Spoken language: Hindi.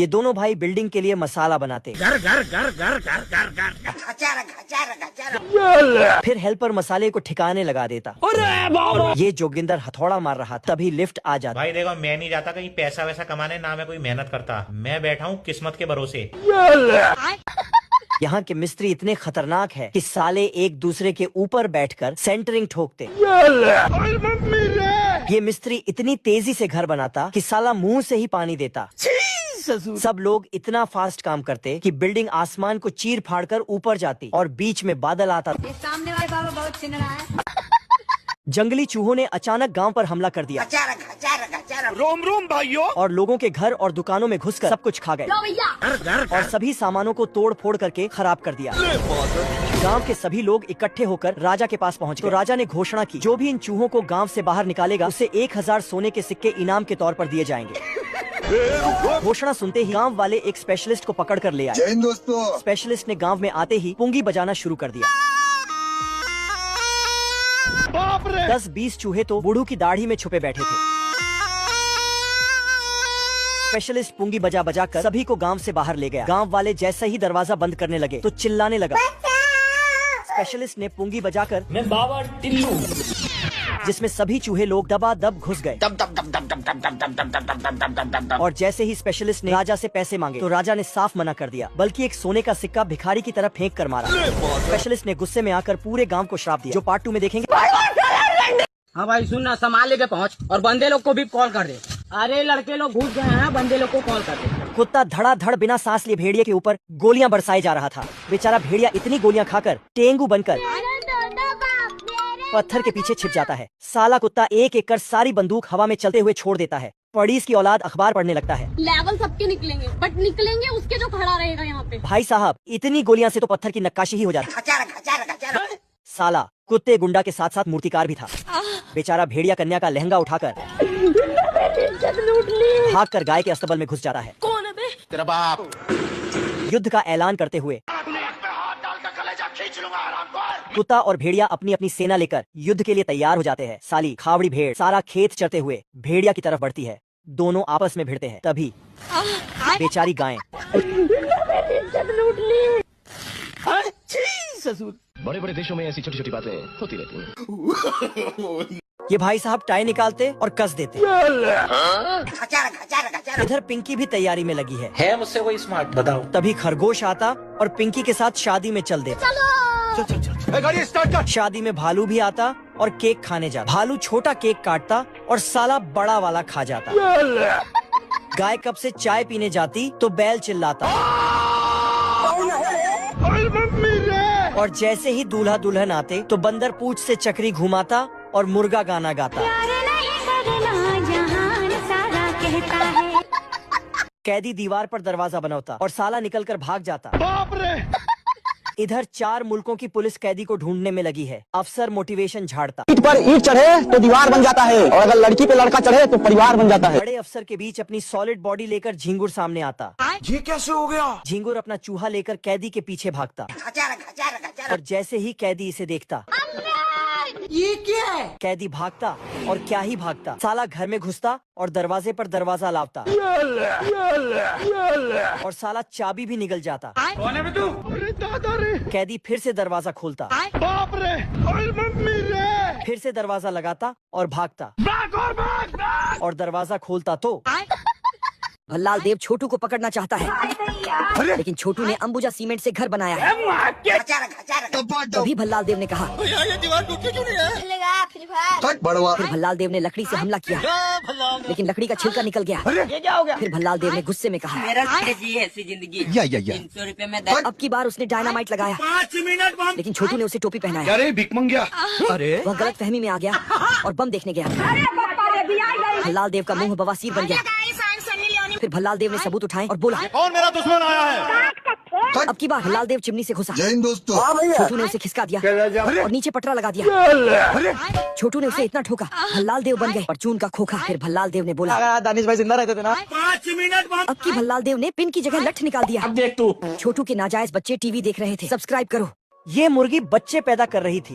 ये दोनों भाई बिल्डिंग के लिए मसाला बनाते। घर घर घर घर घर घर घर फिर हेल्पर मसाले को ठिकाने लगा देता। ये जोगिंदर हथौड़ा मार रहा था, तभी लिफ्ट आ जाता। भाई देखो, मैं नहीं जाता कहीं पैसा वैसा कमाने, ना मैं कोई मेहनत करता, मैं बैठा हूँ किस्मत के भरोसे। यहाँ के मिस्त्री इतने खतरनाक है कि साले एक दूसरे के ऊपर बैठकर सेंटरिंग ठोकते। ये मिस्त्री इतनी तेजी से घर बनाता कि साला मुंह से ही पानी देता। सब लोग इतना फास्ट काम करते कि बिल्डिंग आसमान को चीर फाड़ कर ऊपर जाती और बीच में बादल आता। सामने वाले बाबा बहुत चिन्ह रहा है। जंगली चूहों ने अचानक गांव पर हमला कर दिया। रोम रोम भाइयों, और लोगों के घर और दुकानों में घुसकर सब कुछ खा गए और सभी सामानों को तोड़ फोड़ करके खराब कर दिया। गांव के सभी लोग इकट्ठे होकर राजा के पास पहुंच गए। तो राजा ने घोषणा की, जो भी इन चूहों को गांव से बाहर निकालेगा उसे 1000 सोने के सिक्के इनाम के तौर पर दिए जाएंगे। घोषणा सुनते ही गांव वाले एक स्पेशलिस्ट को पकड़ कर ले आए। जय हिंद दोस्तों। स्पेशलिस्ट ने गांव में आते ही पुंगी बजाना शुरू कर दिया। 10-20 चूहे तो बूढ़ू की दाढ़ी में छुपे बैठे थे। स्पेशलिस्ट पुंगी बजा बजा कर सभी को गांव से बाहर ले गया। गांव वाले जैसे ही दरवाजा बंद करने लगे तो चिल्लाने लगा। स्पेशलिस्ट ने पुंगी बजाकर मैं बाबा टिल्लू, जिसमें सभी चूहे लोग दबादब घुस गए। और जैसे ही स्पेशलिस्ट ने राजा से पैसे मांगे तो राजा ने साफ मना कर दिया, बल्कि एक सोने का सिक्का भिखारी की तरफ फेंक कर मारा। स्पेशलिस्ट ने गुस्से में आकर पूरे गांव को श्राप दिया, जो पार्ट 2 में देखेंगे। हाँ भाई सुनना, सामान लेके पहुँच और बंदे लोग को भी कॉल कर दे। अरे लड़के लोग घुस गए हैं, बंदे लोग को कॉल कर दे। कुत्ता धड़ाधड़ बिना सांस लिए भेड़िए के ऊपर गोलियां बरसाए जा रहा था। बेचारा भेड़िया इतनी गोलियां खाकर टेंगू बनकर पत्थर के पीछे छिप जाता है। साला कुत्ता एक एक कर सारी बंदूक हवा में चलते हुए छोड़ देता है। पड़ीस की औलाद अखबार पढ़ने लगता है। लेवल सबके निकलेंगे, बट निकलेंगे उसके जो खड़ा रहेगा यहाँ पे। भाई साहब, इतनी गोलियां से तो पत्थर की नक्काशी ही हो जाती। साला कुत्ते गुंडा के साथ साथ मूर्तिकार भी था। बेचारा भेड़िया कन्या का लहंगा उठाकर भागकर गाय के अस्तबल में घुस जाता है। कौन है बे? तेरा बाप। युद्ध का ऐलान करते हुए कुत्ता और भेड़िया अपनी अपनी सेना लेकर युद्ध के लिए तैयार हो जाते हैं। साली खावड़ी भेड़ सारा खेत चरते हुए भेड़िया की तरफ बढ़ती है। दोनों आपस में भिड़ते हैं। तभी बेचारी गायें बड़े बड़े देशों में ऐसी छोटी छोटी बातें होती रहती हैं। ये भाई साहब टाई निकालते और कस देते। इधर पिंकी भी तैयारी में लगी है मुझसे कोई स्मार्ट बताओ। तभी खरगोश आता और पिंकी के साथ शादी में चल देता। गाड़ी स्टार्ट कर। शादी में भालू भी आता और केक खाने जाता। भालू छोटा केक काटता और साला बड़ा वाला खा जाता। गाय कप से चाय पीने जाती तो बैल चिल्लाता। और जैसे ही दूल्हा दुल्हन आते तो बंदर पूंछ से चक्री घुमाता और मुर्गा गाना गाता। कैदी दीवार पर दरवाजा बनाता और साला निकलकर भाग जाता। बाप रे। इधर 4 मुल्कों की पुलिस कैदी को ढूंढने में लगी है। अफसर मोटिवेशन झाड़ता। ईंट पर ईंट चढ़े तो दीवार बन जाता है, और अगर लड़की पे लड़का चढ़े तो परिवार बन जाता है। बड़े अफसर के बीच अपनी सॉलिड बॉडी लेकर झिंगुर सामने आता। ये कैसे हो गया? झिंगुर अपना चूहा लेकर कैदी के पीछे भागता। और जैसे ही कैदी इसे देखता, ये क्या है? कैदी भागता और क्या ही भागता, साला घर में घुसता और दरवाजे पर दरवाजा लावता। और साला चाबी भी निकल जाता। कौन है बे तू? अरे दादा रे। कैदी फिर से दरवाजा खोलता। बाप रे। अरे मम्मी रे। फिर से दरवाजा लगाता और भागता। भाग और भाग, भाग। और दरवाजा खोलता तो भल्लाल देव छोटू को पकड़ना चाहता है, लेकिन छोटू ने अंबुजा सीमेंट से घर बनाया है। तभी भल्लाल देव ने कहा, ये दीवार टूटी क्यों नहीं है? बड़वा। फिर भल्लाल देव ने लकड़ी से हमला किया, लेकिन लकड़ी का छिलका निकल गया। ये क्या हो गया? फिर भल्लाल देव ने गुस्से में कहा, मेरा जी ऐसी जिंदगी। 300 रुपए में अब की बार उसने डायनामाइट लगाया, 5 मिनट बंद। लेकिन छोटू ने उसे टोपी पहनाया। अरे भिक मंगिया। अरे वह गलत फहमी में आ गया और बम देखने गया। भल्लाल देव का मुंह बवासीर बन गया। फिर भल्लाल देव ने सबूत उठाए और बोला, कौन मेरा दुश्मन आया है? अब की बार भल्लाल देव चिमनी से घुसा। जय हिंद दोस्तों। छोटू ने उसे खिसका दिया और नीचे पटरा लगा दिया। छोटू ने उसे इतना ठोका भल्लाल देव बन गए और चून का खोखा। फिर भल्लाल देव ने बोला, अगर दानिश भाई जिंदा रहते थे ना। 5 मिनट बंद। अब की भल्लाल देव ने पिन की जगह लठ निकाल दिया। अब देख तू। छोटू के नाजायज बच्चे टीवी देख रहे थे। सब्सक्राइब करो। ये मुर्गी बच्चे पैदा कर रही थी।